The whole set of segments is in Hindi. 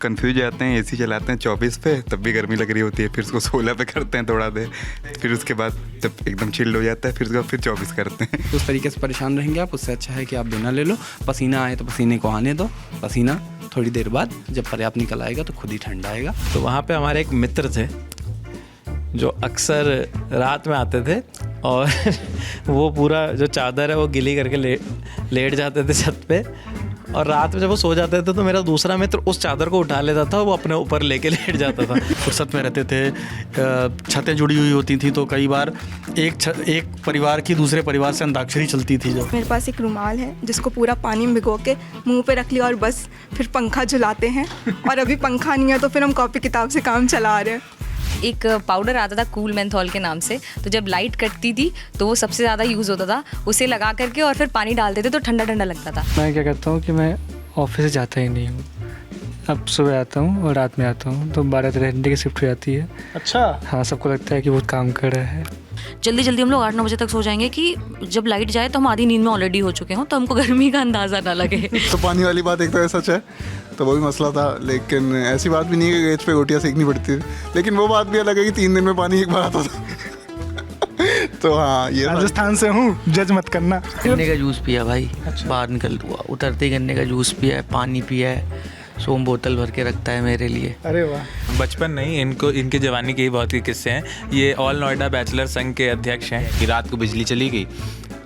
कंफ्यूज जाते हैं, एसी चलाते हैं 24 पे तब भी गर्मी लग रही होती है, फिर उसको 16 पे करते हैं थोड़ा देर, फिर उसके बाद जब एकदम चिल्ड हो जाता है फिर उसके बाद फिर 24 करते हैं। उस तरीके से परेशान रहेंगे आप, उससे अच्छा है कि आप बिना ले लो। पसीना आए तो पसीने को आने दो, पसीना थोड़ी देर बाद जब पर्याप्त निकल आएगा तो खुद ही ठंडा आएगा। तो वहाँ पे हमारे एक मित्र थे जो अक्सर रात में आते थे और वो पूरा जो चादर है वो गीली करके लेट जाते थे छत पे, और रात में जब वो सो जाते थे तो मेरा दूसरा मित्र उस चादर को उठा लेता था, वो अपने ऊपर लेके लेट जाता था। फुर्सत में रहते थे, छतें जुड़ी हुई होती थी तो कई बार एक परिवार की दूसरे परिवार से अंताक्षरी चलती थी। जो मेरे पास एक रुमाल है जिसको पूरा पानी में भिगो के मुंह पे रख लिया और बस फिर पंखा झुलाते हैं, और अभी पंखा नहीं है तो फिर हम कॉपी किताब से काम चला रहे हैं। एक पाउडर आता था कूल मेंथॉल के नाम से, तो जब लाइट कटती थी तो वो सबसे ज़्यादा यूज़ होता था, उसे लगा करके और फिर पानी डालते थे तो ठंडा ठंडा लगता था। मैं क्या करता हूँ कि मैं ऑफिस से जाता ही नहीं हूँ, अब सुबह आता हूँ और रात में आता हूँ तो 12-13 घंटे की शिफ्ट हो जाती है। अच्छा। हाँ, सबको लगता है कि बहुत काम कर रहा है। जल्दी जल्दी हम लोग 8-9 बजे तक सो जाएंगे कि जब लाइट जाए तो हम आधी नींद में ऑलरेडी हो चुके हों, तो हमको गर्मी का अंदाज़ा ना लगे। तो पानी वाली बात एक तरह सच है, तो वो भी मसला था, लेकिन ऐसी बात भी नहीं है कि गेज पे रोटियाँ सेकनी पड़ती थी, लेकिन वो बात भी अलग है कि 3 दिन में पानी एक बार आता था। तो हाँ, ये राजस्थान से हूँ, जज मत करना। गन्ने का जूस पिया भाई, बाहर निकल हुआ उतरते गन्ने का जूस पिया है, पानी पिया है, सोम बोतल भर के रखता है मेरे लिए। अरे वाह। बचपन नहीं, इनके जवानी के ही बहुत ही किस्से हैं। ये ऑल नोएडा बैचलर संघ के अध्यक्ष हैं। कि रात को बिजली चली गई,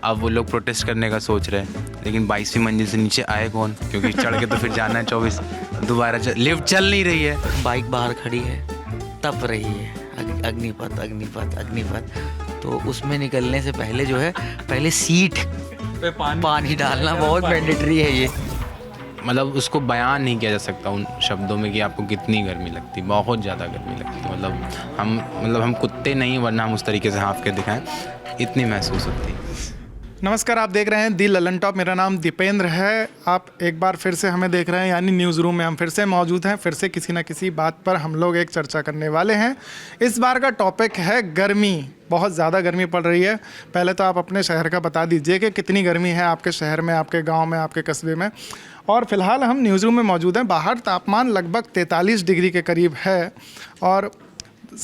अब वो लोग प्रोटेस्ट करने का सोच रहे हैं, लेकिन 22वीं मंजिल से नीचे आए कौन, क्योंकि चढ़ के तो फिर जाना है 24, दोबारा लिफ्ट चल नहीं रही है। बाइक बाहर खड़ी है, तप रही है, अग्निपथ अग्निपथ अग्निपथ, तो उसमें निकलने से पहले जो है, पहले सीट पे पानी डालना बहुत मैंडेटरी है। ये मतलब उसको बयान नहीं किया जा सकता उन शब्दों में कि आपको कितनी गर्मी लगती, बहुत ज़्यादा गर्मी लगती है। मतलब हम कुत्ते नहीं, वरना हम उस तरीके से हाँफ के दिखाएं, इतनी महसूस होती है। नमस्कार, आप देख रहे हैं दी ललन टॉप। मेरा नाम दीपेंद्र है। आप एक बार फिर से हमें देख रहे हैं, यानी न्यूज़ रूम में हम फिर से मौजूद हैं। फिर से किसी न किसी बात पर हम लोग एक चर्चा करने वाले हैं। इस बार का टॉपिक है गर्मी। बहुत ज़्यादा गर्मी पड़ रही है। पहले तो आप अपने शहर का बता दीजिए कि कितनी गर्मी है आपके शहर में, आपके गाँव में, आपके कस्बे में। और फिलहाल हम न्यूज़ रूम में मौजूद हैं। बाहर तापमान लगभग 43 डिग्री के करीब है, और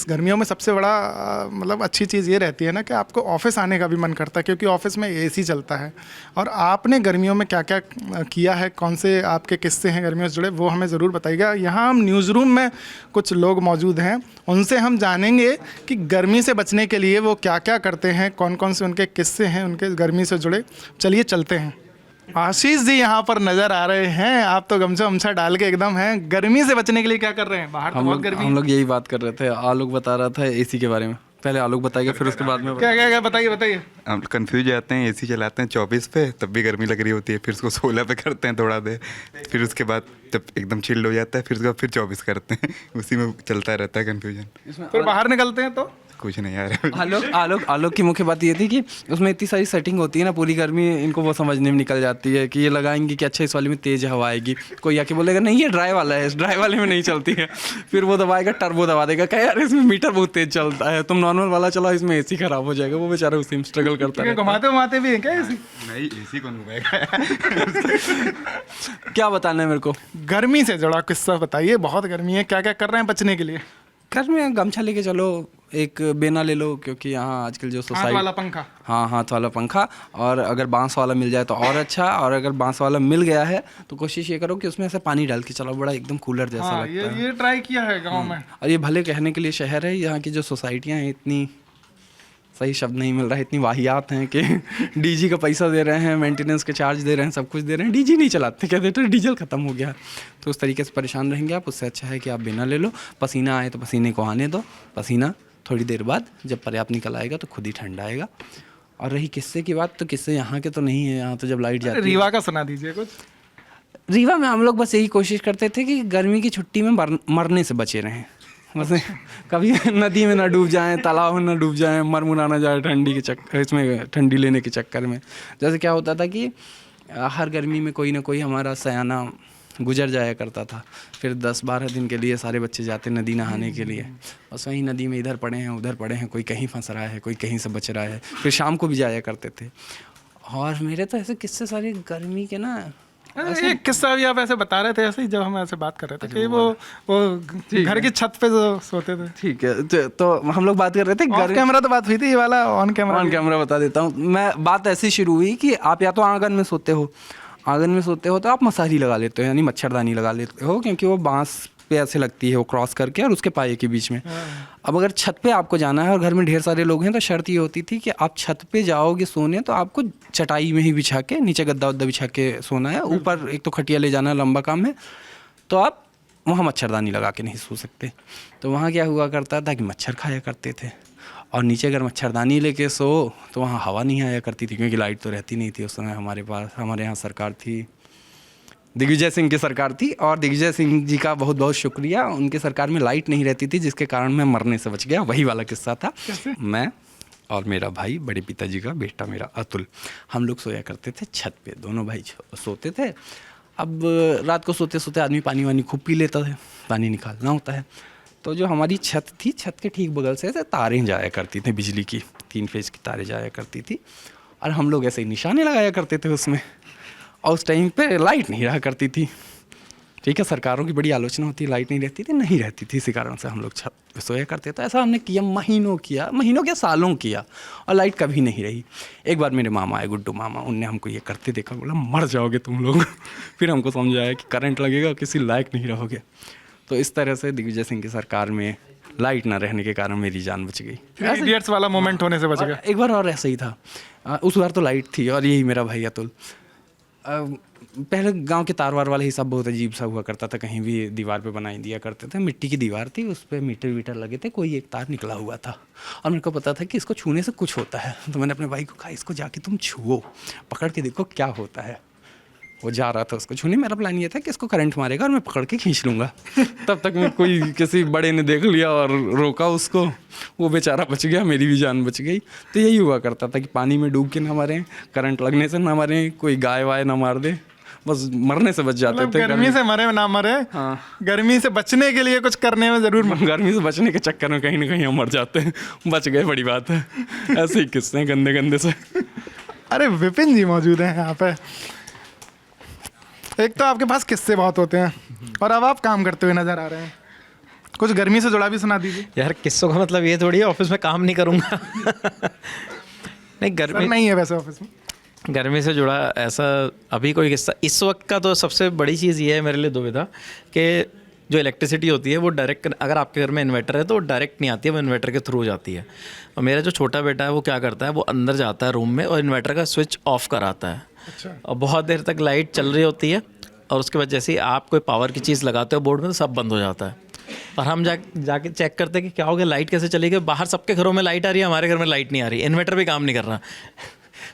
गर्मियों में सबसे बड़ा मतलब अच्छी चीज़ ये रहती है ना कि आपको ऑफिस आने का भी मन करता है, क्योंकि ऑफिस में एसी चलता है। और आपने गर्मियों में क्या क्या किया है, कौन से आपके किस्से हैं गर्मियों से जुड़े, वो हमें ज़रूर बताइएगा। यहाँ हम न्यूज़ रूम में कुछ लोग मौजूद हैं, उनसे हम जानेंगे कि गर्मी से बचने के लिए वो क्या क्या करते हैं, कौन कौन से उनके किस्से हैं उनके गर्मी से जुड़े। चलिए चलते हैं। आशीष जी यहाँ पर नज़र आ रहे हैं। आप तो गमछा वमछा डाल के एकदम हैं। गर्मी से बचने के लिए क्या कर रहे हैं? बाहर तो बहुत गर्मी। हम लोग यही बात कर रहे थे। आलोक बता रहा था एसी के बारे में। पहले आलोक बताएगा, फिर उसके बाद में क्या बताइए। हम कंफ्यूज जाते हैं, एसी चलाते हैं 24 पे तब भी गर्मी लग रही होती है, फिर उसको 16 पे करते हैं थोड़ा देर, फिर उसके बाद जब एकदम चिल्ड हो जाता है फिर उसके बाद फिर 24 करते हैं। उसी में चलता रहता है कन्फ्यूजन। फिर बाहर निकलते हैं तो कुछ नहीं यार। आलोक की मुख्य बात ये थी कि उसमें इतनी सारी सेटिंग होती है ना, पूरी गर्मी इनको वो समझने में निकल जाती है कि ये लगाएंगे कि अच्छा इस वाले में तेज़ हवा आएगी। कोई आके बोलेगा नहीं ये ड्राई वाला है, इस ड्राई वाले में नहीं चलती है। फिर वो दबाएगा, टर्बो दबा देगा, कहे यार इसमें मीटर बहुत तेज़ चलता है, तुम नॉर्मल वाला चलाओ, इसमें एसी खराब हो जाएगा। वो बेचारा उसी में स्ट्रगल करता है। घुमाते भी हैं क्या एसी? नहीं, एसी कौन घुमाएगा। क्या बताना है मेरे को? गर्मी से जुड़ा किस्सा बताइए। बहुत गर्मी है, क्या क्या कर रहे हैं बचने के लिए? घर में गमछा लेके चलो, एक बेना ले लो, क्योंकि यहाँ आजकल जो हाथ वाला पंखा। हाँ, हाथ वाला पंखा। और अगर बांस वाला मिल जाए तो और अच्छा, और अगर बांस वाला मिल गया है तो कोशिश ये करो कि उसमें ऐसे पानी डाल के चलाओ, बड़ा एकदम कूलर जैसा लगता है। ये ट्राई किया है गाँव में। और ये भले कहने के लिए शहर है, यहाँ की जो सोसाइटियाँ हैं इतनी सही शब्द नहीं मिल रहा है, इतनी वाहियात हैं कि डीजी का पैसा दे रहे हैं, मेंटेनेंस के चार्ज दे रहे हैं, सब कुछ दे रहे हैं, डीजी नहीं चलाते, कहते तो डीजल ख़त्म हो गया। तो उस तरीके से परेशान रहेंगे आप। उससे अच्छा है कि आप बिना ले लो। पसीना आए तो पसीने को आने दो, पसीना थोड़ी देर बाद जब पर्याप्त निकल आएगा तो खुद ही ठंडा आएगा। और रही किस्से की बात, तो किस्से यहाँ के तो नहीं है। यहाँ तो जब लाइट जाती है। रीवा का सुना दीजिए कुछ। रीवा में हम लोग बस यही कोशिश करते थे कि गर्मी की छुट्टी में मरने से बचे रहें। बस कभी नदी में ना डूब जाएं, तालाब में ना डूब जाएं, मरमुरा ना जाए ठंडी के चक्कर, इसमें ठंडी लेने के चक्कर में। जैसे क्या होता था कि हर गर्मी में कोई ना कोई हमारा सयाना गुजर जाया करता था। फिर 10-12 दिन के लिए सारे बच्चे जाते नदी नहाने के लिए। बस वहीं नदी में इधर पड़े हैं उधर पड़े हैं, कोई कहीं फंस रहा है, कोई कहीं से बच रहा है। फिर शाम को भी जाया करते थे। और मेरे तो ऐसे किस्से सारे गर्मी के ना एक किस्सा भी आप ऐसे बता रहे थे ऐसे ही जब हम ऐसे बात कर रहे थे कि वो घर की छत पे जो सोते थे। ठीक है, तो हम लोग बात कर रहे थे ऑफ कैमरा तो बात हुई थी, ये वाला ऑन कैमरा बता देता हूँ मैं। बात ऐसी शुरू हुई कि आप या तो आंगन में सोते हो तो आप मसारी लगा लेते हो, यानी मच्छरदानी लगा लेते हो, क्योंकि वो बांस पे ऐसे लगती है वो क्रॉस करके और उसके पाए के बीच में। अब अगर छत पे आपको जाना है और घर में ढेर सारे लोग हैं तो शर्त ये होती थी कि आप छत पे जाओगे सोने तो आपको चटाई में ही बिछा के, नीचे गद्दा वद्दा बिछा के सोना है, ऊपर एक तो खटिया ले जाना है, लंबा काम है, तो आप वहाँ मच्छरदानी लगा के नहीं सो सकते। तो वहाँ क्या हुआ करता था कि मच्छर खाया करते थे, और नीचे अगर मच्छरदानी लेके सो तो वहाँ हवा नहीं आया करती थी, क्योंकि लाइट तो रहती नहीं थी उस समय हमारे पास। हमारे यहाँ सरकार थी, दिग्विजय सिंह की सरकार थी, और दिग्विजय सिंह जी का बहुत बहुत शुक्रिया, उनकी सरकार में लाइट नहीं रहती थी जिसके कारण मैं मरने से बच गया। वही वाला किस्सा था। मैं और मेरा भाई, बड़े पिताजी का बेटा मेरा अतुल, हम लोग सोया करते थे छत पे, दोनों भाई सोते थे। अब रात को सोते सोते आदमी पानी वानी खूब पी लेता है, पानी निकालना होता है, तो जो हमारी छत थी, छत के ठीक बगल से तारें जाया करती थी, बिजली की 3 फेज की तारें जाया करती थी, और हम लोग ऐसे ही निशाने लगाया करते थे उसमें, और उस टाइम पे लाइट नहीं रहा करती थी। ठीक है, सरकारों की बड़ी आलोचना होती है, लाइट नहीं रहती थी, इसी कारण से हम लोग छत पे सोया करते थे। ऐसा हमने किया, महीनों क्या सालों किया, और लाइट कभी नहीं रही। एक बार मेरे मामा आए, गुड्डू मामा, उनने हमको ये करते देखा, बोला मर जाओगे तुम लोग। फिर हमको समझाया कि करंट लगेगा, किसी लायक नहीं रहोगे। तो इस तरह से दिग्विजय सिंह की सरकार में लाइट ना रहने के कारण मेरी जान बच गई। इडियट्स वाला मोमेंट होने से बच गया। एक बार और ऐसा ही था, उस बार तो लाइट थी, और यही मेरा भाई अतुल। पहले गांव के तार वार वाला हिसाब बहुत अजीब सा हुआ करता था, कहीं भी दीवार पे बनाई दिया करते थे। मिट्टी की दीवार थी, उस पर मीटर वीटर लगे थे, कोई एक तार निकला हुआ था, और मेरे को पता था कि इसको छूने से कुछ होता है। तो मैंने अपने भाई को कहा, इसको जाके तुम छुओ, पकड़ के देखो क्या होता है। वो जा रहा था उसको छूने, मेरा प्लान ये था कि इसको करंट मारेगा और मैं पकड़ के खींच लूँगा। तब तक मैं कोई किसी बड़े ने देख लिया और रोका उसको, वो बेचारा बच गया, मेरी भी जान बच गई। तो यही हुआ करता था कि पानी में डूब के ना मरें, करंट लगने से ना मरें, कोई गाय वाय ना मार दे, बस मरने से बच जाते थे। गर्मी से मरे ना मरे, हाँ, गर्मी से बचने के लिए कुछ करने में जरूर गर्मी से बचने के चक्कर में कहीं ना कहीं हम मर जाते हैं, बच गए, बड़ी बात है। ऐसे ही किस्से गंदे गंदे से। अरे विपिन जी मौजूद हैं यहाँ पे। एक तो आपके पास किस्से बहुत होते हैं, और अब आप काम करते हुए नजर आ रहे हैं, कुछ गर्मी से जुड़ा भी सुना दीजिए। यार किस्सों का मतलब ये थोड़ी है ऑफिस में काम नहीं करूँगा। नहीं, गर्मी नहीं है वैसे ऑफिस में। गर्मी से जुड़ा ऐसा अभी कोई किस्सा इस वक्त का तो सबसे बड़ी चीज़ ये है मेरे लिए दुविधा कि जो इलेक्ट्रिसिटी होती है वो डायरेक्ट, अगर आपके घर में इन्वर्टर है तो डायरेक्ट नहीं आती है, वो इन्वर्टर के थ्रू जाती है। और मेरा जो छोटा बेटा है वो क्या करता है, वो अंदर जाता है रूम में और इन्वर्टर का स्विच ऑफ कराता है। अच्छा। और बहुत देर तक लाइट चल रही होती है, और उसके बाद जैसे ही आप कोई पावर की चीज़ लगाते हो बोर्ड में तो सब बंद हो जाता है, और हम जाके चेक करते हैं कि क्या हो गया, लाइट कैसे चली गई। बाहर सबके घरों में लाइट आ रही है, हमारे घर में लाइट नहीं आ रही, इन्वर्टर भी काम नहीं कर रहा।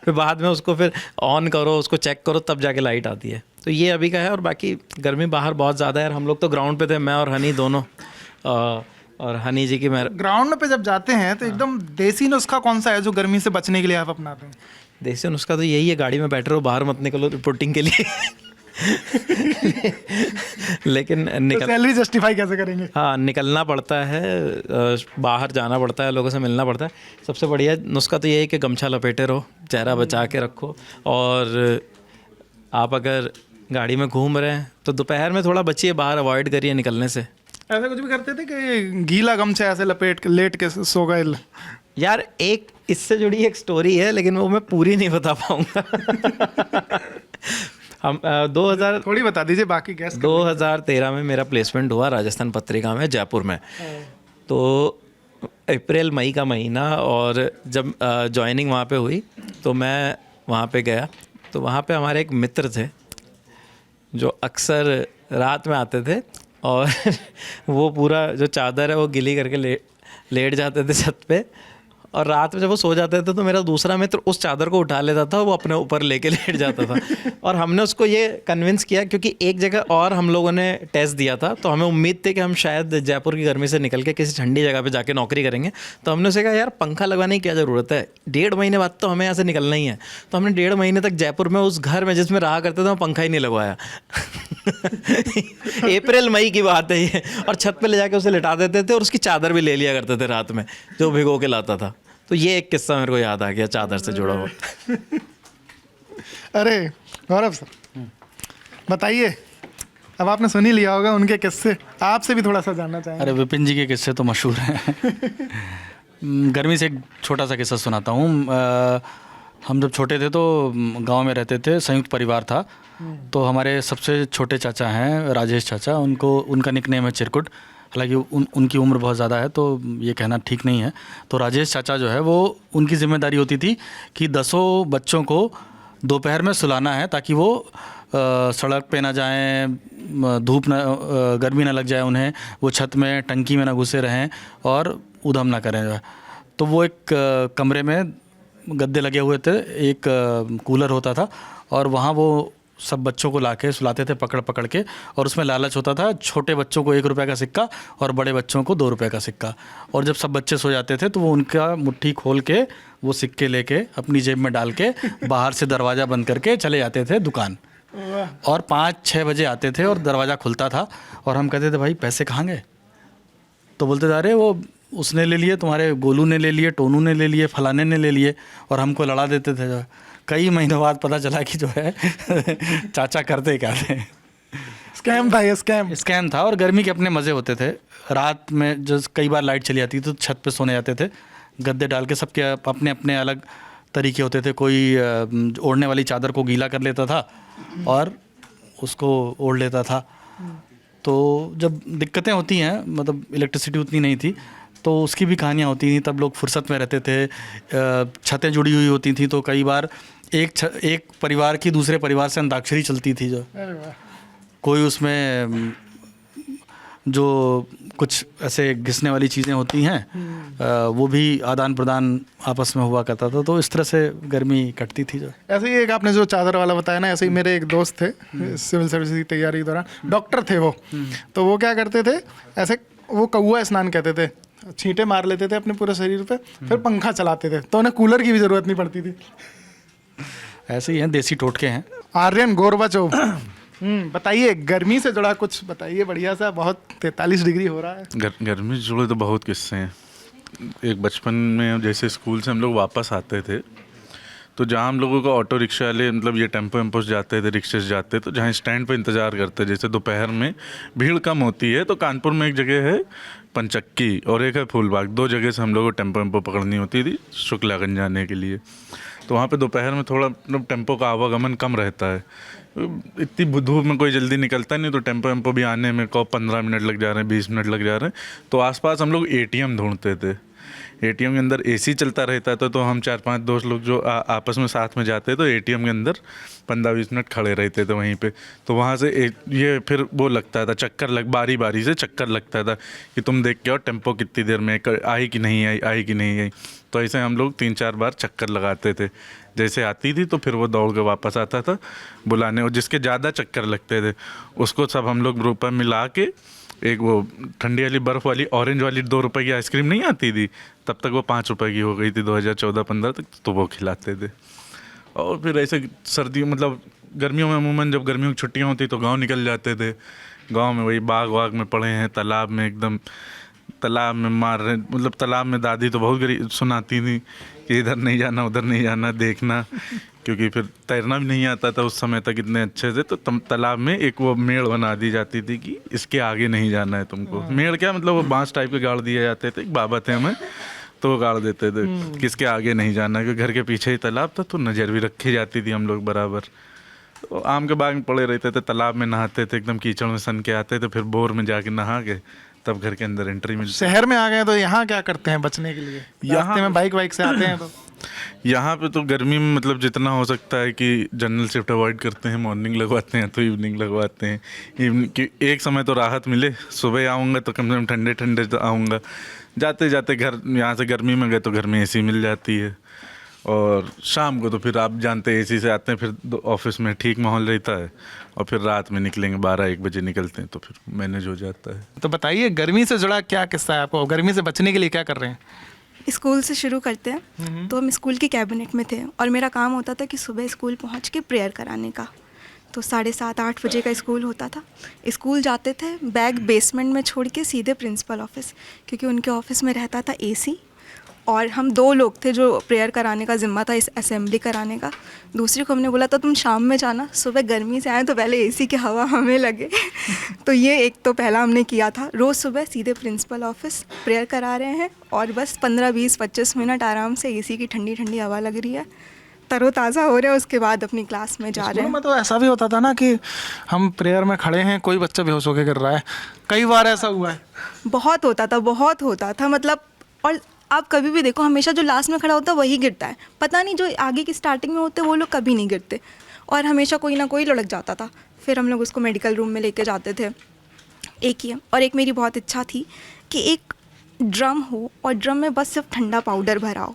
फिर बाद में उसको फिर ऑन करो, उसको चेक करो, तब जाके लाइट आती है। तो ये अभी का है। और बाकी गर्मी बाहर बहुत ज़्यादा है। हम लोग तो ग्राउंड पे थे, मैं और हनी दोनों, और हनी जी की मैं। ग्राउंड पे जब जाते हैं तो एकदम देसी नुस्खा कौन सा है जो गर्मी से बचने के लिए आप अपनाते हैं? देसी नुस्खा तो यही है, गाड़ी में बैठे रहो, बाहर मत निकलो रिपोर्टिंग के लिए। लेकिन तो सैलरी जस्टिफाई कैसे करेंगे? हाँ, निकलना पड़ता है, बाहर जाना पड़ता है, लोगों से मिलना पड़ता है। सबसे बढ़िया नुस्खा तो ये है कि गमछा लपेटे रहो, चेहरा बचा के रखो, और आप अगर गाड़ी में घूम रहे हैं तो दोपहर में थोड़ा बचिए, बाहर अवॉइड करिए निकलने से। ऐसा कुछ भी करते थे कि गीला गमछा ऐसे लपेट के लेट के सो गए? यार एक इससे जुड़ी एक स्टोरी है, लेकिन वो मैं पूरी नहीं बता पाऊँगा। हम 2000 थोड़ी बता दीजिए, बाकी गैस। 2013 में मेरा प्लेसमेंट हुआ राजस्थान पत्रिका में जयपुर में। तो अप्रैल मई का महीना, और जब ज्वाइनिंग वहाँ पे हुई तो मैं वहाँ पे गया। तो वहाँ पे हमारे एक मित्र थे जो अक्सर रात में आते थे, और वो पूरा जो चादर है वो गिली करके लेट जाते थे छत पे, और रात में जब वो सो जाते थे तो मेरा दूसरा मित्र उस चादर को उठा लेता था, वो अपने ऊपर लेके लेट जाता था। और हमने उसको ये कन्विंस किया, क्योंकि एक जगह और हम लोगों ने टेस्ट दिया था, तो हमें उम्मीद थी कि हम शायद जयपुर की गर्मी से निकल के किसी ठंडी जगह पे जाके नौकरी करेंगे। तो हमने उसे कहा, यार पंखा लगवाने की क्या ज़रूरत है, 1.5 महीने बाद तो हमें यहाँ से निकलना ही है। तो हमने 1.5 महीने तक जयपुर में उस घर में जिसमें रहा करते थे वहाँ पंखा ही नहीं लगवाया। अप्रैल मई की बात है ये। और छत पे ले जाके उसे लिटा देते थे, और उसकी चादर भी ले लिया करते थे रात में, जो भिगो के लाता था। तो ये एक किस्सा मेरे को याद आ गया चादर से जुड़ा हुआ। अरे गौरव सर, बताइए, अब आपने सुन ही लिया होगा उनके किस्से, आपसे भी थोड़ा सा जानना चाहेंगे। अरे विपिन जी के किस्से तो मशहूर हैं। गर्मी से एक छोटा सा किस्सा सुनाता हूँ। हम जब छोटे थे तो गांव में रहते थे, संयुक्त परिवार था। तो हमारे सबसे छोटे चाचा हैं राजेश चाचा, उनका निकनेम है चिरकुट। हालांकि उनकी उम्र बहुत ज़्यादा है तो ये कहना ठीक नहीं है। तो राजेश चाचा जो है वो, उनकी जिम्मेदारी होती थी कि 10 बच्चों को दोपहर में सुलाना है ताकि वो सड़क पे ना जाएं, धूप ना, गर्मी ना लग जाए उन्हें, वो छत में टंकी में ना घुसे रहें और उधम ना करें। तो वो एक कमरे में गद्दे लगे हुए थे, एक कूलर होता था और वहाँ वो सब बच्चों को लाके सुलाते थे पकड़ पकड़ के, और उसमें लालच होता था, छोटे बच्चों को 1 रुपये का सिक्का और बड़े बच्चों को 2 रुपये का सिक्का। और जब सब बच्चे सो जाते थे तो वो उनका मुट्ठी खोल के वो सिक्के लेके अपनी जेब में डाल के बाहर से दरवाज़ा बंद करके चले जाते थे दुकान। और 5-6 बजे आते थे और दरवाज़ा खुलता था और हम कहते थे भाई पैसे कहाँ गए? तो बोलते थे अरे वो उसने ले लिए, तुम्हारे गोलू ने ले लिए, टोनू ने ले लिए, फलाने ने ले लिए, और हमको लड़ा देते थे। जो कई महीनों बाद पता चला कि जो है चाचा करते क्या थे। स्कैम था ये, स्कैम था। और गर्मी के अपने मज़े होते थे। रात में जो कई बार लाइट चली जाती तो छत पे सोने जाते थे, गद्दे डाल के। सबके अपने अपने अलग तरीके होते थे। कोई ओढ़ने वाली चादर को गीला कर लेता था और उसको ओढ़ लेता था। तो जब दिक्कतें होती हैं, मतलब इलेक्ट्रिसिटी उतनी नहीं थी, तो उसकी भी कहानियाँ होती थी। तब लोग फुर्सत में रहते थे, छतें जुड़ी हुई होती थी, तो कई बार एक परिवार की दूसरे परिवार से अंताक्षरी चलती थी। जो कोई उसमें जो कुछ ऐसे घिसने वाली चीज़ें होती हैं वो भी आदान प्रदान आपस में हुआ करता था। तो इस तरह से गर्मी कटती थी। जो ऐसे ही एक आपने जो चादर वाला बताया ना, ऐसे ही मेरे एक दोस्त थे सिविल सर्विस की तैयारी के दौरान, डॉक्टर थे वो। तो वो क्या करते थे, ऐसे वो कौआ स्नान कहते थे, छींटे मार लेते थे अपने पूरे शरीर पे, फिर पंखा चलाते थे, तो उन्हें कूलर की भी ज़रूरत नहीं पड़ती थी। ऐसे ही हैं, देसी टोटके हैं। आर्यन गोरबाचोव, बताइए गर्मी से जुड़ा कुछ बताइए बढ़िया सा। बहुत 43 डिग्री हो रहा है। गर्मी से जुड़े तो बहुत किस्से हैं। एक बचपन में जैसे स्कूल से हम लोग वापस आते थे तो जहाँ हम लोगों को ऑटो रिक्शा वाले, मतलब ये टेम्पो वेम्पो जाते थे, रिक्शे से जाते, तो जहाँ स्टैंड पे इंतज़ार करते, जैसे दोपहर में भीड़ कम होती है, तो कानपुर में एक जगह है पंचक्की और एक है फूलबाग, 2 जगह से हम लोग को टेम्पो वेम्पो पकड़नी होती थी शुक्लागंज जाने के लिए। तो वहाँ पे दोपहर में थोड़ा मतलब टेम्पो का आवागमन कम रहता है, इतनी धूप में कोई जल्दी निकलता नहीं, तो टेम्पो वेम्पो भी आने में को 15 मिनट लग जा रहे हैं, 20 मिनट लग जा रहे हैं। तो आसपास हम लोग ATM ढूंढते थे। ATM के अंदर AC चलता रहता था, तो हम 4-5 दोस्त लोग जो आपस में साथ में जाते तो ATM के अंदर 15-20 मिनट खड़े रहते थे वहीं पे। तो वहाँ से ये फिर वो लगता था चक्कर, बारी बारी से चक्कर लगता था कि तुम देख के आओ टेम्पो कितनी देर में आई कि नहीं आई, आई कि नहीं आई। तो ऐसे हम लोग 3-4 बार चक्कर लगाते थे। जैसे आती थी तो फिर वो दौड़ के वापस आता था बुलाने, और जिसके ज़्यादा चक्कर लगते थे उसको सब हम लोग ग्रुप में मिला के, एक वो ठंडी वाली बर्फ़ वाली ऑरेंज वाली 2 रुपए की आइसक्रीम नहीं आती थी, तब तक वो 5 रुपए की हो गई थी 2014-15 तक, तो वो खिलाते थे। और फिर ऐसे सर्दियों, मतलब गर्मियों में अमूमन जब गर्मियों की छुट्टियाँ होती तो गांव निकल जाते थे। गांव में वही बाग वाग में पड़े हैं, तालाब में एकदम तालाब में मार रहे, मतलब तालाब में दादी तो बहुत सुनाती थी कि इधर नहीं जाना, उधर नहीं जाना, देखना, क्योंकि फिर तैरना भी नहीं आता था उस समय तक इतने अच्छे से। तो तालाब में एक वो मेड़ बना दी जाती थी कि इसके आगे नहीं जाना है तुमको। मेड़ क्या, मतलब वो बांस टाइप के गाड़ दिए जाते थे, एक बाबा थे हमें, तो वो गाड़ देते थे कि इसके आगे नहीं जाना, क्योंकि घर के पीछे ही तालाब था, तो नज़र भी रखी जाती थी हम लोग बराबर। तो आम के बाग में पड़े रहते थे, तालाब में नहाते थे, एकदम कीचड़ में सन के आते थे, फिर बोर में जाके नहा के तब घर के अंदर एंट्री मिलती। शहर में आ गए तो यहाँ क्या करते हैं बचने के लिए? रास्ते में बाइक से आते हैं तो यहाँ पे तो गर्मी में मतलब जितना हो सकता है कि जनरल शिफ्ट अवॉइड करते हैं, मॉर्निंग लगवाते हैं तो इवनिंग लगवाते हैं। इवनिंग की एक समय तो राहत मिले, सुबह आऊँगा तो कम से कम ठंडे ठंडे तो आऊँगा, जाते जाते घर यहाँ से गर्मी में गए तो घर में AC मिल जाती है, और शाम को तो फिर आप जानते हैं AC से आते हैं, फिर ऑफिस में ठीक माहौल रहता है, और फिर रात में निकलेंगे 12-1 बजे निकलते हैं, तो फिर मैनेज हो जाता है। तो बताइए गर्मी से जुड़ा क्या किस्सा है आपको? गर्मी से बचने के लिए क्या कर रहे हैं? स्कूल से शुरू करते हैं। तो हम स्कूल की कैबिनेट में थे और मेरा काम होता था कि सुबह स्कूल पहुंच के प्रेयर कराने का। तो 7:30-8 बजे का स्कूल होता था। स्कूल जाते थे, बैग बेसमेंट में छोड़ के सीधे प्रिंसिपल ऑफिस, क्योंकि उनके ऑफिस में रहता था AC और हम 2 लोग थे जो प्रेयर कराने का ज़िम्मा था, इस असेंबली कराने का। दूसरी को हमने बोला था तुम शाम में जाना, सुबह गर्मी से आए तो पहले एसी की हवा हमें लगे। तो ये एक तो पहला हमने किया था। रोज़ सुबह सीधे प्रिंसिपल ऑफिस प्रेयर करा रहे हैं और बस 15-20-25 मिनट आराम से एसी की ठंडी ठंडी हवा लग रही है, तरोताज़ा हो रहे हैं, उसके बाद अपनी क्लास में जा रहे हैं। में तो ऐसा भी होता था ना कि हम प्रेयर में खड़े हैं, कोई बच्चा बेहोश होकर गिर रहा है, कई बार ऐसा हुआ है। बहुत होता था मतलब। और आप कभी भी देखो, हमेशा जो लास्ट में खड़ा होता है वही गिरता है, पता नहीं जो आगे की स्टार्टिंग में होते हैं वो लोग कभी नहीं गिरते, और हमेशा कोई ना कोई लुढ़क जाता था। फिर हम लोग उसको मेडिकल रूम में लेके जाते थे। एक ही है। और एक मेरी बहुत इच्छा थी कि एक ड्रम हो और ड्रम में बस सिर्फ ठंडा पाउडर भरा हो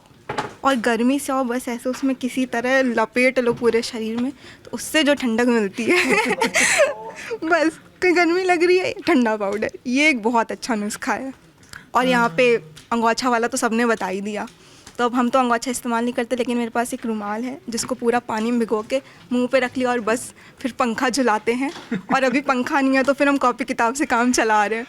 और गर्मी से आओ, बस ऐसे उसमें किसी तरह लपेट लो पूरे शरीर में, तो उससे जो ठंडक मिलती है बस कोई गर्मी लग रही है, ठंडा पाउडर, ये एक बहुत अच्छा नुस्खा है। और यहाँ पे अंगोछा वाला तो सबने बता ही दिया, तो अब हम तो अंगोछा इस्तेमाल नहीं करते, लेकिन मेरे पास एक रुमाल है जिसको पूरा पानी में भिगो के मुंह पे रख लिया और बस फिर पंखा झुलाते हैं। और अभी पंखा नहीं है तो फिर हम कॉपी किताब से काम चला रहे हैं।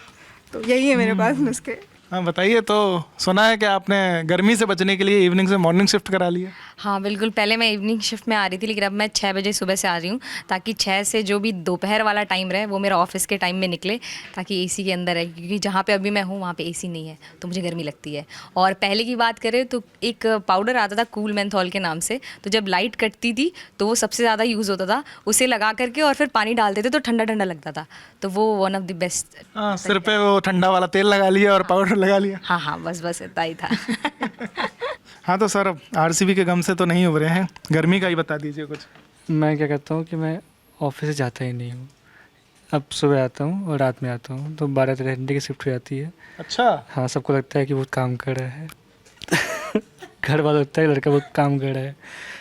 तो यही है मेरे पास नुस्खे। हाँ बताइए, तो सुना है कि आपने गर्मी से बचने के लिए इवनिंग से मॉर्निंग शिफ्ट करा लिया? हाँ बिल्कुल, पहले मैं इवनिंग शिफ्ट में आ रही थी, लेकिन अब मैं 6 बजे सुबह से आ रही हूँ, ताकि 6 से जो भी दोपहर वाला टाइम रहे वो मेरा ऑफिस के टाइम में निकले, ताकि एसी के अंदर है, क्योंकि जहाँ पे अभी मैं हूँ वहाँ पे एसी नहीं है तो मुझे गर्मी लगती है। और पहले की बात करें तो एक पाउडर आता था कूल मेंथॉल के नाम से, तो जब लाइट कटती थी तो वो सबसे ज़्यादा यूज़ होता था, उसे लगा करके और फिर पानी डालते थे तो ठंडा ठंडा लगता था, तो वो वन ऑफ द बेस्ट। सिर पे वो ठंडा वाला तेल लगा लिया और पाउडर लगा लिया? हाँ हाँ, बस इतना ही था। हाँ, तो सर आरसीबी के गम से तो नहीं उभरे हैं, गर्मी का ही बता दीजिए कुछ। मैं क्या करता हूँ कि मैं ऑफिस से जाता ही नहीं हूँ, अब सुबह आता हूँ और रात में आता हूँ, तो 12-13 घंटे की शिफ्ट हो जाती है। अच्छा। हाँ, सबको लगता है कि बहुत काम कर रहा है घर वालों लगता है लड़का बहुत काम कर रहा है,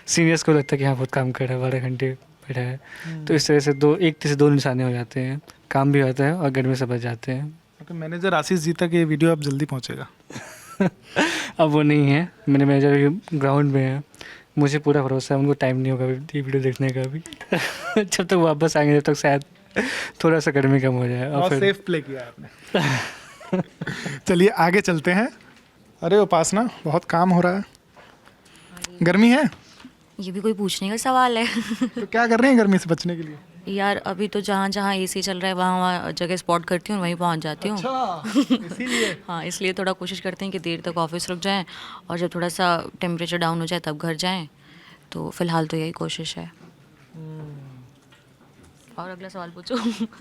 सीनियर्स को लगता है कि हाँ बहुत काम कर रहा है, 12 घंटे बैठा है। तो इस तरह से एक से दो निशाने हो जाते हैं, काम भी होता है और गर्मी से बच जाते हैं। तो मैनेजर आशीष जी तक ये वीडियो अब जल्दी पहुँचेगा। अब वो नहीं है, मेरे मैनेजर ग्राउंड में है, मुझे पूरा भरोसा है उनको टाइम नहीं होगा ये वीडियो देखने का भी जब तक वापस आएंगे तब तक शायद थोड़ा सा गर्मी कम हो जाए। और सेफ प्ले किया आपने। चलिए आगे चलते हैं। अरे उपासना, बहुत काम हो रहा है, गर्मी है? ये भी कोई पूछने का सवाल है तो क्या कर रहे हैं गर्मी से बचने के लिए? यार अभी तो जहाँ जहाँ एसी चल रहा है वहाँ जगह स्पॉट करती हूँ, वहीं पहुँच जाती हूँ। अच्छा, इसीलिए? हाँ, इसलिए थोड़ा कोशिश करते हैं कि देर तक ऑफिस रुक जाएं और जब थोड़ा सा टेम्परेचर डाउन हो जाए तब घर जाएं। तो फ़िलहाल तो यही कोशिश है। और अगला सवाल पूछो।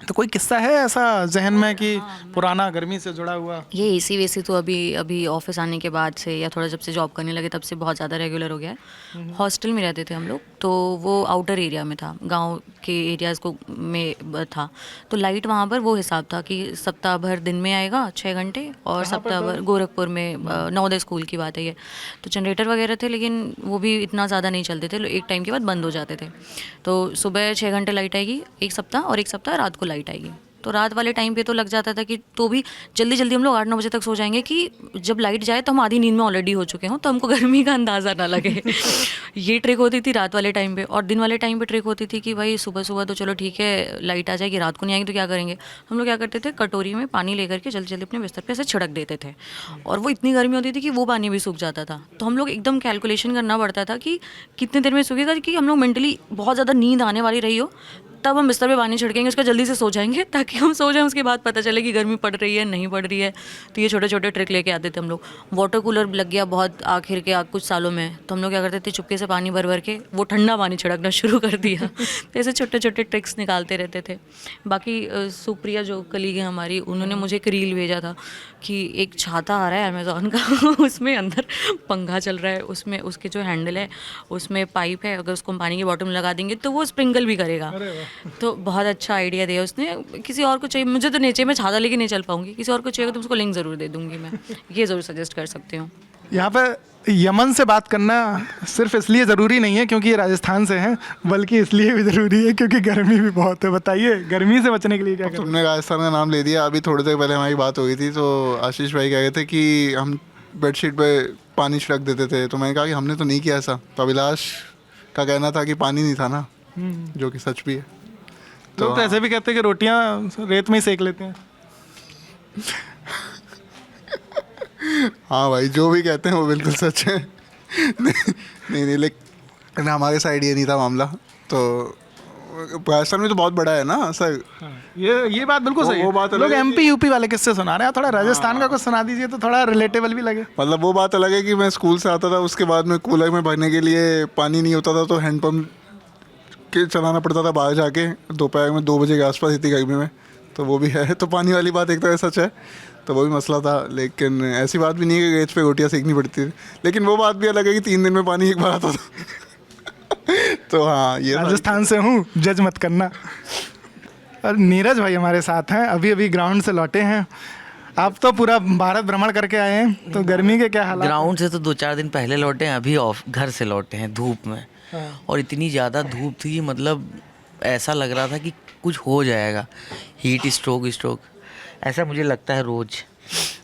तो कोई किस्सा है ऐसा जहन में कि पुराना गर्मी से जुड़ा हुआ? ये एसी वेसी तो अभी ऑफिस आने के बाद से या थोड़ा जब से जॉब करने लगे तब से बहुत ज़्यादा रेगुलर हो गया है। हॉस्टल में रहते थे हम लोग, तो वो आउटर एरिया में था, गांव के एरियाज़ को में था, तो लाइट वहाँ पर वो हिसाब था कि सप्ताह भर दिन में आएगा 6 घंटे और सप्ताह भर गोरखपुर में नवोदय स्कूल की बात है ये, तो जनरेटर वगैरह थे लेकिन वो भी इतना ज़्यादा नहीं चलते थे, एक टाइम के बाद बंद हो जाते थे। तो सुबह 6 घंटे लाइट आएगी एक सप्ताह और एक सप्ताह रात को लाइट आएगी। तो रात वाले टाइम पे तो लग जाता था कि तो भी जल्दी जल्दी हम लोग 8-9 बजे तक सो जाएंगे कि जब लाइट जाए तो हम आधी नींद में ऑलरेडी हो चुके हों, तो हमको गर्मी का अंदाज़ा ना लगे ये ट्रिक होती थी रात वाले टाइम पे। और दिन वाले टाइम पे ट्रिक होती थी कि भाई सुबह सुबह तो चलो ठीक है लाइट आ जाएगी, रात को नहीं आएगी तो क्या करेंगे, हम लोग क्या करते थे कटोरी में पानी लेकर के जल्दी जल्दी अपने बिस्तर पे ऐसे छिड़क देते थे, और वो इतनी गर्मी होती थी कि वो पानी भी सूख जाता था। तो हम लोग एकदम कैलकुलेशन करना पड़ता था कि कितने देर में सूखेगा, कि हम लोग मेंटली बहुत ज़्यादा नींद आने वाली रही हो तब हम बिस्तर पे पानी छिड़केंगे, उसका जल्दी से सो जाएंगे ताकि हम सो जाएं, उसके बाद पता चले कि गर्मी पड़ रही है नहीं पड़ रही है। तो ये छोटे छोटे ट्रिक लेके आते थे हम लोग। वाटर कूलर लग गया बहुत आखिर के कुछ सालों में, तो हम लोग क्या करते थे चुपके से पानी भर भर के वो ठंडा पानी छिड़कना शुरू कर दिया तो ऐसे छोटे छोटे ट्रिक्स निकालते रहते थे। बाकी सुप्रिया जो कलीग है हमारी, उन्होंने मुझे एक रील भेजा था कि एक छाता आ रहा है अमेज़ॉन का उसमें अंदर पंखा चल रहा है, उसमें उसके जो हैंडल है उसमें पाइप है, अगर उसको पानी की बॉटल में लगा देंगे तो वो स्प्रिंकल भी करेगा। तो बहुत अच्छा आइडिया दिया उसने। किसी और को चाहिए, मुझे तो नीचे में छाता लेके नहीं चल पाऊंगी, किसी और को चाहिए तो उसको लिंक ज़रूर दे दूंगी मैं, ये ज़रूर सजेस्ट कर सकती हूँ। यहाँ पे यमन से बात करना सिर्फ इसलिए ज़रूरी नहीं है क्योंकि ये राजस्थान से हैं, बल्कि इसलिए भी ज़रूरी है क्योंकि गर्मी भी बहुत है। बताइए गर्मी से बचने के लिए क्या करें? तुमने राजस्थान का नाम ले दिया, अभी थोड़ी देर पहले हमारी बात हुई थी तो आशीष भाई कह रहे थे कि हम बेडशीट पे पानी छिड़क देते थे, तो मैंने कहा कि हमने तो नहीं किया ऐसा। तो अभिलाष का कहना था कि पानी नहीं था ना, जो कि सच भी है। तो ऐसे भी कहते हैं कि रोटियां रेत में ही सेक लेते हैं हाँ भाई, जो भी कहते हैं वो बिल्कुल सच है। नहीं, लेकिन हमारे साइड ये नहीं था मामला। तो राजस्थान में तो बहुत बड़ा है ना सर। ये बात बिल्कुल सही है। वो बात अलग लोग है एमपी यूपी वाले किससे सुना रहे हैं, थोड़ा राजस्थान का कुछ सुना दीजिए तो थोड़ा रिलेटेबल भी लगे। मतलब वो बात अलग है कि मैं स्कूल से आता था, उसके बाद में कूलर में भरने के लिए पानी नहीं होता था तो हैंडपम्प के चलाना पड़ता था बाहर जाके, दोपहर में 2 बजे के आसपास, इतनी गर्मी में। तो वो भी है। तो पानी वाली बात एक तरह सच है, तो वो भी मसला था। लेकिन ऐसी बात भी नहीं है कि गेज पे रोटियाँ सेकनी पड़ती थी। लेकिन वो बात भी अलग है कि 3 दिन में पानी एक बार आता था। तो हाँ, ये राजस्थान से हूँ, जज मत करना। और नीरज भाई हमारे साथ हैं, अभी अभी ग्राउंड से लौटे हैं। आप तो पूरा भारत भ्रमण करके आए हैं, तो गर्मी के क्या हालात? ग्राउंड से तो 2-4 दिन पहले लौटे हैं, अभी घर से लौटे हैं धूप में। और इतनी ज़्यादा धूप थी, मतलब ऐसा लग रहा था कि कुछ हो जाएगा, हीट स्ट्रोक ऐसा मुझे लगता है रोज़।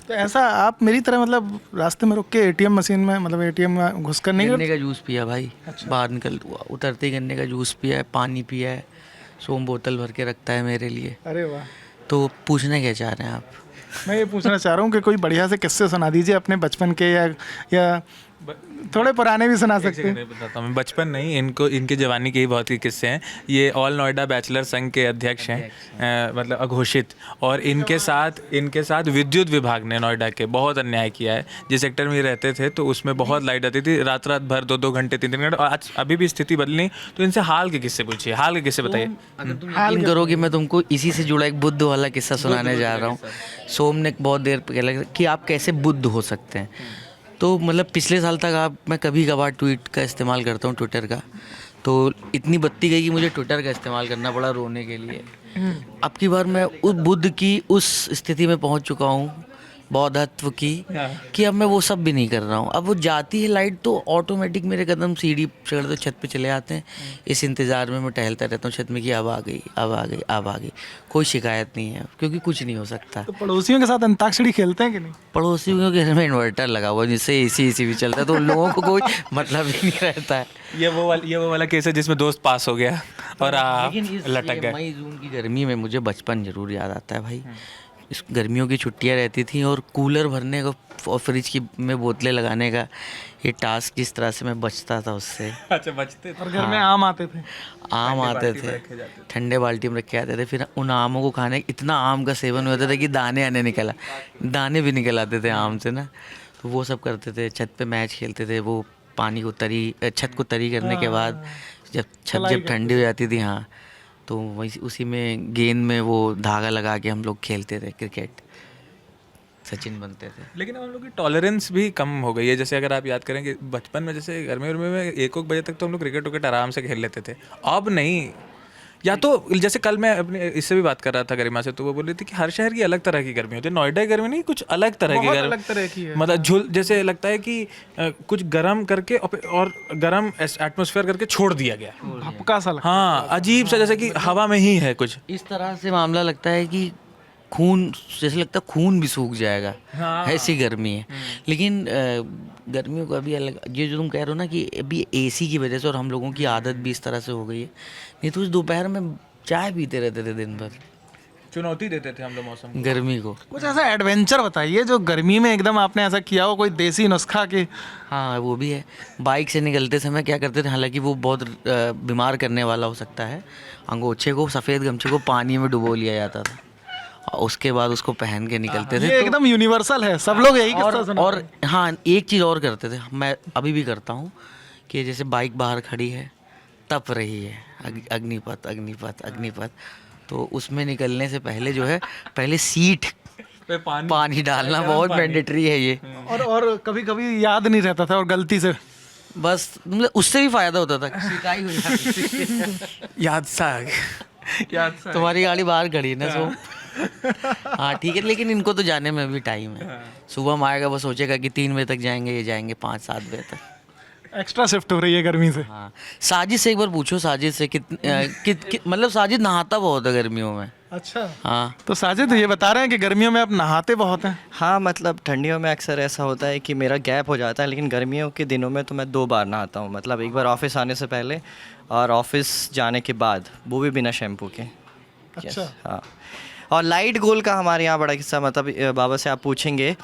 तो ऐसा आप मेरी तरह मतलब रास्ते में रुक के एटीएम मशीन में, मतलब एटीएम में घुस कर नहीं गन्ने का जूस पिया भाई। बाहर निकल उतरते ही गन्ने का जूस पिया है, पानी पिया है, सोम बोतल भर के रखता है मेरे लिए। अरे वाह। तो पूछना क्या चाह रहे हैं आप? मैं ये पूछना चाह रहा हूँ कि कोई बढ़िया से किस्से सुना दीजिए अपने बचपन के, या थोड़े पुराने भी सुना सकते हैं। बताता हूँ, बचपन नहीं, इनके जवानी के ही बहुत ही किस्से हैं। ये ऑल नोएडा बैचलर संघ के अध्यक्ष हैं, मतलब अघोषित। और इनके साथ विद्युत विभाग ने नोएडा के बहुत अन्याय किया है। जिस सेक्टर में ये रहते थे तो उसमें बहुत लाइट आती थी, रात भर 2-2 घंटे 3-3 घंटे। और आज अभी भी स्थिति बदली, तो इनसे हाल के किस्से पूछिए, हाल के किस्से बताइए। यकीन करोगे, मैं तुमको इसी से जुड़ा एक बुद्ध वाला किस्सा सुनाने जा रहा हूँ। सोम ने बहुत देर पहले कि आप कैसे बुद्ध हो सकते हैं। तो मतलब पिछले साल तक मैं कभी कभार ट्वीट का इस्तेमाल करता हूँ, ट्विटर का। तो इतनी बत्ती गई कि मुझे ट्विटर का इस्तेमाल करना पड़ा रोने के लिए। अब की बार मैं उस बुद्ध की उस स्थिति में पहुँच चुका हूँ, बौद्धत्व की, कि अब मैं वो सब भी नहीं कर रहा हूँ। अब वो जाती है लाइट तो ऑटोमेटिक मेरे कदम सीढ़ी चढ़ छत पे चले आते हैं। इस इंतज़ार में मैं टहलता रहता हूँ छत में कि अब आ गई। कोई शिकायत नहीं है, क्योंकि कुछ नहीं हो सकता। तो पड़ोसियों के साथ अंताक्षरी खेलते हैं कि नहीं? पड़ोसियों के घर में इन्वर्टर लगा हुआ है, जिससे एसी भी चलता है, तो उन लोगों को कोई मतलब ही नहीं रहता है। ये वो वाला केस है जिसमें दोस्त पास हो गया और लटक गए। मई जून की गर्मी में मुझे बचपन जरूर याद आता है भाई। इस गर्मियों की छुट्टियां रहती थी और कूलर भरने का और फ्रिज की में बोतलें लगाने का ये टास्क, जिस तरह से मैं बचता था उससे। अच्छा, बचते थे। और घर में आम आते थे? आम आते थे, ठंडे बाल्टी में रखे आते थे। फिर उन आमों को खाने, इतना आम का सेवन होता था कि दाने भी निकल आते थे आम से ना। तो वो सब करते थे, छत पे मैच खेलते थे। वो पानी को छत को तरी करने के बाद जब ठंडी हो जाती थी, हाँ, तो वही उसी में गेंद में वो धागा लगा के हम लोग खेलते थे, क्रिकेट, सचिन बनते थे। लेकिन हम लोग की टॉलरेंस भी कम हो गई है। जैसे अगर आप याद करें कि बचपन में जैसे गर्मी में 1-1 बजे तक तो हम लोग क्रिकेट आराम से खेल लेते थे। अब नहीं। या तो जैसे कल मैं अपने इससे भी बात कर रहा था गरिमा से, तो वो बोल रही थी कि हर शहर की अलग तरह की गर्मी होती है। नोएडा की गर्मी नहीं, कुछ अलग तरह की गर्मी, अलग तरह की है। मतलब जैसे लगता है कि कुछ गर्म करके और गर्म एटमॉस्फेयर करके छोड़ दिया गया, भपका सा लगता है। हाँ, अजीब सा, जैसे कि हवा में ही है कुछ। इस तरह से मामला लगता है कि खून, जैसे लगता है खून भी सूख जाएगा। हाँ। ऐसी गर्मी है। लेकिन गर्मियों का भी अलग, ये जो तुम कह रहे हो ना कि अभी एसी की वजह से और हम लोगों की आदत भी इस तरह से हो गई है। नहीं तो दोपहर में चाय पीते रहते थे दिन भर, चुनौती देते थे हम लोग मौसम गर्मी को। कुछ ऐसा एडवेंचर बताइए जो गर्मी में एकदम आपने ऐसा किया हो, कोई देसी नुस्खा के। हाँ, वो भी है। बाइक से निकलते समय क्या करते थे, हालांकि वो बहुत बीमार करने वाला हो सकता है, अंगोछे को, सफ़ेद गमछे को पानी में डुबो लिया जाता था और उसके बाद उसको पहन के निकलते थे। ये एकदम यूनिवर्सल है, सब लोग यही किस्सा सुनाते हैं। और हाँ, एक चीज़ और करते थे, मैं अभी भी करता हूँ, कि जैसे बाइक बाहर खड़ी है, तप रही है, अग्निपथ, तो उसमें निकलने से पहले जो है, पहले सीट पे पानी डालना बहुत मैंडेटरी है ये। और कभी कभी याद नहीं रहता था और गलती से बस, मतलब उससे भी फायदा होता था, शिकायत हो जाती थी। याद सा तुम्हारी गाड़ी बाहर खड़ी है ना, सो हाँ ठीक है। लेकिन इनको तो जाने में भी टाइम है। सुबह में आएगा, वो सोचेगा कि 3 बजे तक जाएंगे, ये जाएंगे 5-7 बजे तक। एक्स्ट्रा शिफ्ट हो रही है गर्मी से। हाँ, साजिद से एक बार पूछो, साजिद से मतलब साजिद नहाता बहुत है गर्मियों में। अच्छा, हाँ। तो साजिद ये बता रहे हैं कि गर्मियों में आप नहाते बहुत हैं। हाँ, मतलब ठंडियों में अक्सर ऐसा होता है कि मेरा गैप हो जाता है, लेकिन गर्मियों के दिनों में तो मैं 2 बार नहाता हूँ। मतलब एक बार ऑफिस आने से पहले और ऑफिस जाने के बाद, वो भी बिना शैम्पू के। अच्छा। हाँ, और लाइट गोल का हमारे यहाँ बड़ा किस्सा, मतलब बाबा से आप पूछेंगे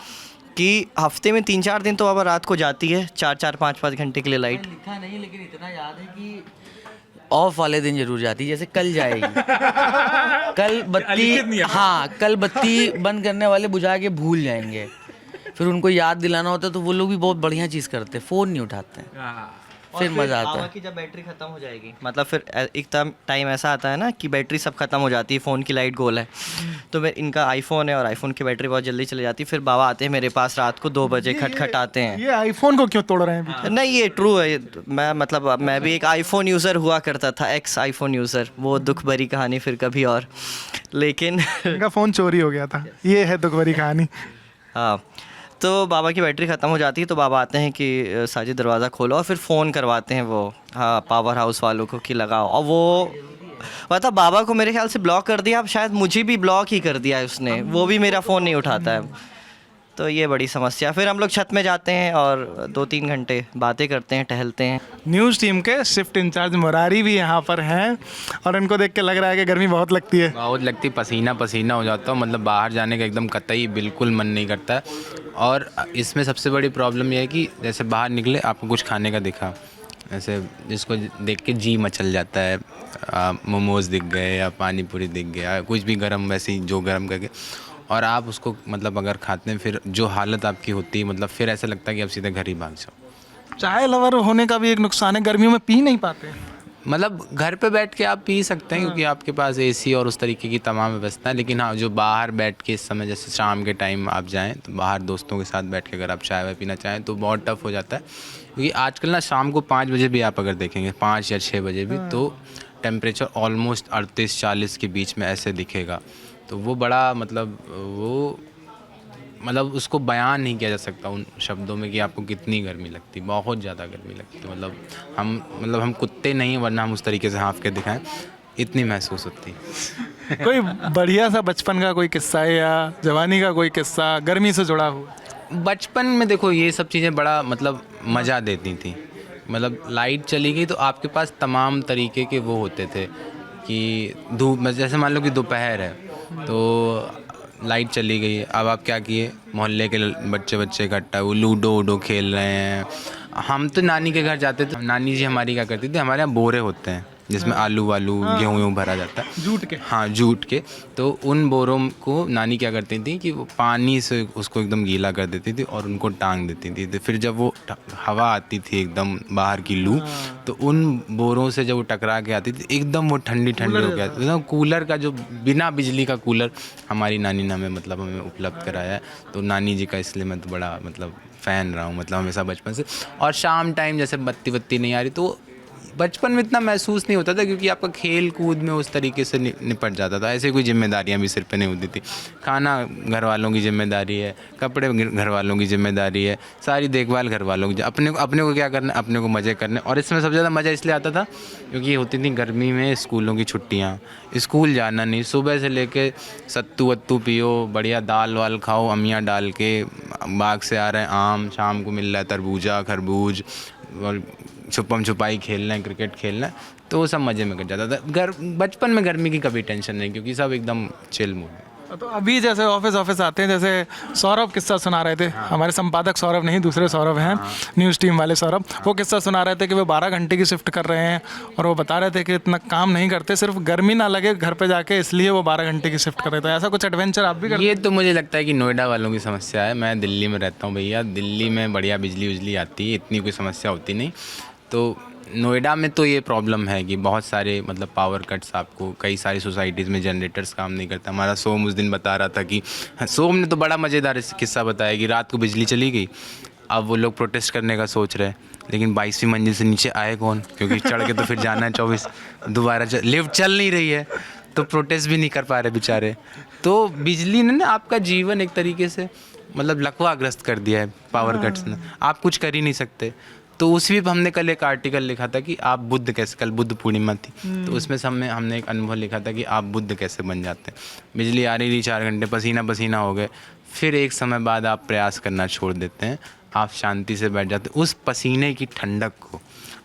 कि हफ्ते में 3-4 दिन तो अब रात को जाती है 4-4 5-5 घंटे के लिए लाइट। लिखा नहीं, लेकिन इतना याद है कि ऑफ वाले दिन जरूर जाती है, जैसे कल जाएगी। कल बत्ती, हाँ कल बत्ती बंद करने वाले बुझा के भूल जाएंगे, फिर उनको याद दिलाना होता है तो वो लोग भी बहुत बढ़िया चीज़ करते हैं, फ़ोन नहीं उठाते हैं, फिर मज़ा आता है। की जब बैटरी ख़त्म हो जाएगी, मतलब फिर एक टाइम ऐसा आता है ना कि बैटरी सब ख़त्म हो जाती है, फ़ोन की लाइट गोल है, तो मैं इनका आईफोन है और आईफोन की बैटरी बहुत जल्दी चली जाती है। फिर बाबा आते हैं मेरे पास रात को 2 बजे, खटखटाते हैं। ये आईफोन को क्यों तोड़ रहे हैं? नहीं ये ट्रू है, मैं मतलब मैं भी एक आईफोन यूज़र हुआ करता था, एक्स आईफोन यूज़र, वो दुख भरी कहानी फिर कभी और। लेकिन इनका फ़ोन चोरी हो गया था, ये है दुख भरी कहानी। हाँ, तो बाबा की बैटरी ख़त्म हो जाती है तो बाबा आते हैं कि साजिद दरवाज़ा खोलो, और फिर फ़ोन करवाते हैं वो, हाँ पावर हाउस वालों को कि लगाओ, और वो मतलब बाबा को मेरे ख्याल से ब्लॉक कर दिया, अब शायद मुझे भी ब्लॉक ही कर दिया है उसने, वो भी मेरा फ़ोन नहीं उठाता है। तो ये बड़ी समस्या। फिर हम लोग छत में जाते हैं और 2-3 घंटे बातें करते हैं, टहलते हैं। न्यूज़ टीम के शिफ्ट इंचार्ज मुरारी भी यहाँ पर हैं और इनको देख के लग रहा है कि गर्मी बहुत लगती है। बहुत लगती, पसीना पसीना हो जाता हूँ, मतलब बाहर जाने का एकदम कतई बिल्कुल मन नहीं करता है। और इसमें सबसे बड़ी प्रॉब्लम यह है कि जैसे बाहर निकले आपको कुछ खाने का दिखा, ऐसे जिसको देख के जी मचल जाता है, मोमोज़ दिख गए या पानी पूरी दिख गया, कुछ भी गर्म वैसे ही जो गर्म करके, और आप उसको मतलब अगर खाते हैं फिर जो हालत आपकी होती है, मतलब फिर ऐसा लगता है कि आप सीधे घर ही भाग जाओ। चाय लवर होने का भी एक नुकसान है, गर्मियों में पी नहीं पाते। मतलब घर पे बैठ के आप पी सकते हैं क्योंकि आपके पास एसी और उस तरीके की तमाम व्यवस्था है, लेकिन हाँ जो बाहर बैठ के इस समय जैसे शाम के टाइम आप जाएं तो बाहर दोस्तों के साथ बैठ के अगर आप चाय वाय पीना चाहें तो बहुत टफ हो जाता है, क्योंकि आजकल ना शाम को 5 बजे भी आप अगर देखेंगे 5 या 6 बजे भी तो टेम्परेचर ऑलमोस्ट 38-40 के बीच में ऐसे दिखेगा। तो वो बड़ा मतलब उसको बयान नहीं किया जा सकता उन शब्दों में कि आपको कितनी गर्मी लगती, बहुत ज़्यादा गर्मी लगती है। मतलब हम कुत्ते नहीं, वरना हम उस तरीके से हाँफ के दिखाएं, इतनी महसूस होती है। कोई बढ़िया सा बचपन का कोई किस्सा या जवानी का कोई किस्सा गर्मी से जुड़ा हुआ? बचपन में देखो ये सब चीज़ें बड़ा मतलब मज़ा देती थी। मतलब लाइट चली गई तो आपके पास तमाम तरीके के वो होते थे कि धूप, जैसे मान लो कि दोपहर है तो लाइट चली गई, अब आप क्या किए, मोहल्ले के बच्चे इकट्ठा वो लूडो खेल रहे हैं। हम तो नानी के घर जाते थे, नानी जी हमारी क्या करती थी, हमारे यहाँ बोरे होते हैं जिसमें आलू वालू गेहूँ भरा जाता है, जूट के, हाँ जूट के, तो उन बोरों को नानी क्या करती थी कि वो पानी से उसको एकदम गीला कर देती थी और उनको टांग देती थी। तो फिर जब वो हवा आती थी एकदम बाहर की लू, तो उन बोरों से जब वो टकरा के आती थी एकदम वो ठंडी हो गया था। कूलर का जो बिना बिजली का कूलर हमारी नानी ने हमें उपलब्ध कराया है, तो नानी जी का इसलिए मैं तो बड़ा मतलब फ़ैन रहा हूँ, मतलब हमेशा बचपन से। और शाम टाइम जैसे बत्ती नहीं आ रही तो बचपन में इतना महसूस नहीं होता था क्योंकि आपका खेल कूद में उस तरीके से निपट जाता था, ऐसे कोई जिम्मेदारियां भी सिर पे नहीं होती थी। खाना घर वालों की जिम्मेदारी है, कपड़े घर वालों की जिम्मेदारी है, सारी देखभाल घर वालों की, अपने को क्या करना, अपने को मज़े करने। और इसमें सबसे ज़्यादा मज़ा इसलिए आता था क्योंकि होती थी गर्मी में स्कूलों की छुट्टियाँ, स्कूल जाना नहीं, सुबह से लेके सत्तू वत्तू पियो, बढ़िया दाल वाल खाओ, अमियाँ डाल के, बाग से आ रहे हैं आम, शाम को मिल रहा है तरबूजा खरबूज, और छुपम छुपाई खेलना है, क्रिकेट खेलना है, तो वो सब मज़े में कट जाता था। बचपन में गर्मी की कभी टेंशन नहीं क्योंकि सब एकदम चिल मूड है। तो अभी जैसे ऑफिस आते हैं, जैसे सौरभ किस्सा सुना रहे थे, हमारे संपादक सौरभ नहीं दूसरे सौरभ हैं, न्यूज़ टीम वाले सौरभ, वो किस्सा सुना रहे थे कि वो 12 घंटे की शिफ्ट कर रहे हैं और वो बता रहे थे कि इतना काम नहीं करते, सिर्फ गर्मी ना लगे घर पे जाके, इसलिए वो 12 घंटे की शिफ्ट कर रहे थे। ऐसा कुछ एडवेंचर आप भी करते? ये तो मुझे लगता है कि नोएडा वालों की समस्या है। मैं दिल्ली में रहता हूँ भैया, दिल्ली में बढ़िया बिजली आती है, इतनी कोई समस्या होती नहीं। तो नोएडा में तो ये प्रॉब्लम है कि बहुत सारे मतलब पावर कट्स, आपको कई सारी सोसाइटीज़ में जनरेटर्स काम नहीं करता। हमारा सोम उस दिन बता रहा था कि सोम ने तो बड़ा मज़ेदार किस्सा बताया कि रात को बिजली चली गई, अब वो लोग प्रोटेस्ट करने का सोच रहे हैं, लेकिन 22वीं मंजिल से नीचे आए कौन, क्योंकि चढ़ के तो फिर जाना है 24, दोबारा लिफ्ट चल नहीं रही है तो प्रोटेस्ट भी नहीं कर पा रहे बेचारे। तो बिजली ने ना आपका जीवन एक तरीके से मतलब लकवाग्रस्त कर दिया है, पावर कट्स ने, आप कुछ कर ही नहीं सकते। तो उसमें भी हमने कल एक आर्टिकल लिखा था कि आप बुद्ध कैसे, कल बुद्ध पूर्णिमा थी, तो उसमें हमने एक अनुभव लिखा था कि आप बुद्ध कैसे बन जाते हैं। बिजली आ रही थी 4 घंटे, पसीना हो गए, फिर एक समय बाद आप प्रयास करना छोड़ देते हैं, आप शांति से बैठ जाते हैं, उस पसीने की ठंडक को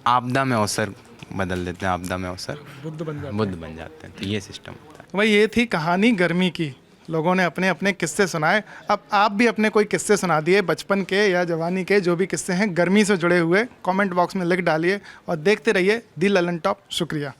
आपदा में अवसर बदल देते हैं, आपदा में अवसर बुद्ध बन जाते हैं। तो ये सिस्टम होता है। भाई ये थी कहानी गर्मी की, लोगों ने अपने अपने किस्से सुनाए। अब आप भी अपने कोई किस्से सुना दिए बचपन के या जवानी के, जो भी किस्से हैं गर्मी से जुड़े हुए, कमेंट बॉक्स में लिख डालिए और देखते रहिए दी ललन टॉप। शुक्रिया।